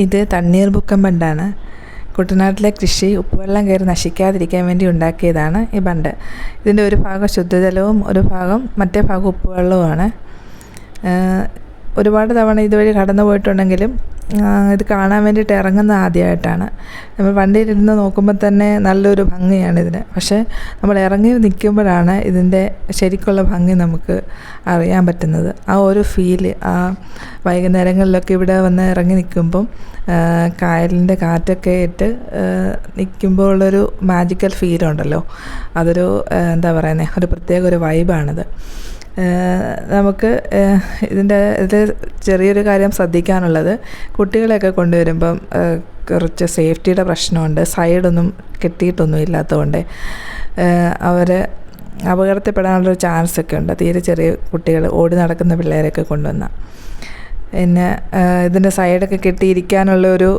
ഇത് തണ്ണീർമുക്കം ബണ്ടാണ്. കുട്ടനാട്ടിലെ കൃഷി ഉപ്പുവെള്ളം കയറി നശിക്കാതിരിക്കാൻ വേണ്ടി ഉണ്ടാക്കിയതാണ് ഈ ബണ്ട്. ഇതിൻ്റെ ഒരു ഭാഗം ശുദ്ധജലവും ഒരു ഭാഗം മറ്റേ ഭാഗം ഉപ്പുവെള്ളവുമാണ്. ഒരുപാട് തവണ ഇതുവഴി കടന്നു പോയിട്ടുണ്ടെങ്കിലും ഇത് കാണാൻ വേണ്ടിയിട്ട് ഇറങ്ങുന്നത് ആദ്യമായിട്ടാണ്. നമ്മൾ വണ്ടിയിലിരുന്ന് നോക്കുമ്പോൾ തന്നെ നല്ലൊരു ഭംഗിയാണ് ഇതിന്. പക്ഷേ നമ്മൾ ഇറങ്ങി നിൽക്കുമ്പോഴാണ് ഇതിൻ്റെ ശരിക്കുള്ള ഭംഗി നമുക്ക് അറിയാൻ പറ്റുന്നത്. ആ ഒരു ഫീല് ആ വൈകുന്നേരങ്ങളിലൊക്കെ ഇവിടെ വന്ന് ഇറങ്ങി നിൽക്കുമ്പം കായലിൻ്റെ കാറ്റൊക്കെ ഇട്ട് നിൽക്കുമ്പോൾ ഉള്ളൊരു മാജിക്കൽ ഫീലുണ്ടല്ലോ, അതൊരു എന്താ പറയുന്നത്, ഒരു പ്രത്യേക ഒരു വൈബാണിത്. നമുക്ക് ഇതിൽ ചെറിയൊരു കാര്യം ശ്രദ്ധിക്കാനുള്ളത്, കുട്ടികളെയൊക്കെ കൊണ്ടുവരുമ്പം കുറച്ച് സേഫ്റ്റിയുടെ പ്രശ്നമുണ്ട്. സൈഡൊന്നും കെട്ടിയിട്ടൊന്നും ഇല്ലാത്തതുകൊണ്ട് അവർ അപകടത്തിൽപ്പെടാനുള്ളൊരു ചാൻസൊക്കെ ഉണ്ട്. തീരെ ചെറിയ കുട്ടികൾ, ഓടി നടക്കുന്ന പിള്ളേരൊക്കെ കൊണ്ടുവന്നാൽ. പിന്നെ ഇതിൻ്റെ സൈഡൊക്കെ കെട്ടിയിരിക്കാനുള്ള ഒരു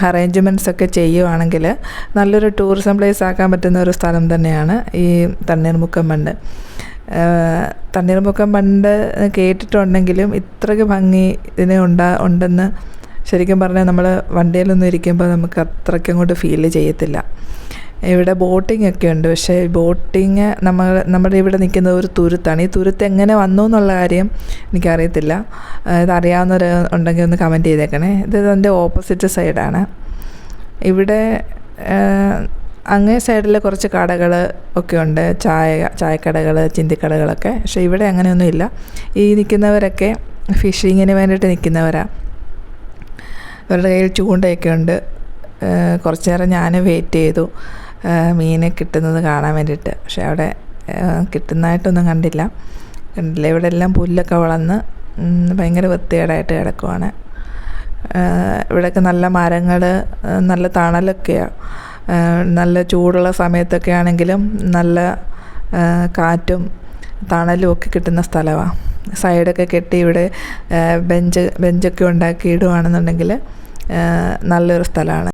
അറേഞ്ച്മെൻറ്റ്സ് ഒക്കെ ചെയ്യുവാണെങ്കിൽ നല്ലൊരു ടൂറിസം പ്ലേസ് ആക്കാൻ പറ്റുന്ന ഒരു സ്ഥലം തന്നെയാണ് ഈ തണ്ണീർമുക്കം ബണ്ട്. തണ്ണീർമുക്കം ബണ്ട് കേട്ടിട്ടുണ്ടെങ്കിലും ഇത്രയ്ക്ക് ഭംഗി ഇതിന് ഉണ്ടെന്ന് ശരിക്കും പറഞ്ഞാൽ നമ്മൾ വണ്ടിയിലൊന്നും ഇരിക്കുമ്പോൾ നമുക്ക് അത്രയ്ക്ക് അങ്ങോട്ട് ഫീൽ ചെയ്യത്തില്ല. ഇവിടെ ബോട്ടിംഗ് ഒക്കെ ഉണ്ട്. പക്ഷേ ബോട്ടിങ് നമ്മുടെ ഇവിടെ നിൽക്കുന്നത് ഒരു തുരുത്താണ്. ഈ തുരുത്ത് എങ്ങനെ വന്നു എന്നുള്ള കാര്യം എനിക്കറിയത്തില്ല. ഇതറിയാവുന്നവർ ഉണ്ടെങ്കിൽ ഒന്ന് കമൻറ്റ് ചെയ്തേക്കണേ. ഇത് അതിൻ്റെ ഓപ്പോസിറ്റ് സൈഡാണ്. ഇവിടെ അങ്ങേ സൈഡിൽ കുറച്ച് കടകൾ ഒക്കെ ഉണ്ട്, ചായക്കടകൾ, ചിന്തിക്കടകളൊക്കെ. പക്ഷേ ഇവിടെ അങ്ങനെയൊന്നും ഇല്ല. ഈ നിൽക്കുന്നവരൊക്കെ ഫിഷിങ്ങിന് വേണ്ടിയിട്ട് നിൽക്കുന്നവരാണ്. അവരുടെ കയ്യിൽ ചൂണ്ടയൊക്കെ ഉണ്ട്. കുറച്ച് നേരം ഞാൻ വെയിറ്റ് ചെയ്തു മീനെ കിട്ടുന്നത് കാണാൻ വേണ്ടിയിട്ട്. പക്ഷേ അവിടെ കിട്ടുന്നതായിട്ടൊന്നും കണ്ടില്ല. ഇവിടെ എല്ലാം പുല്ലൊക്കെ വളർന്ന് ഭയങ്കര വൃത്തികേടായിട്ട് കിടക്കുവാണ്. ഇവിടെയൊക്കെ നല്ല മരങ്ങൾ, നല്ല തണലൊക്കെയാണ്. നല്ല ചൂടുള്ള സമയത്തൊക്കെ ആണെങ്കിലും നല്ല കാറ്റും തണലും ഒക്കെ കിട്ടുന്ന സ്ഥലമാണ്. സൈഡൊക്കെ കെട്ടി ഇവിടെ ബെഞ്ചൊക്കെ ഉണ്ടാക്കി ഇടുകയാണെന്നുണ്ടെങ്കിൽ നല്ലൊരു സ്ഥലമാണ്.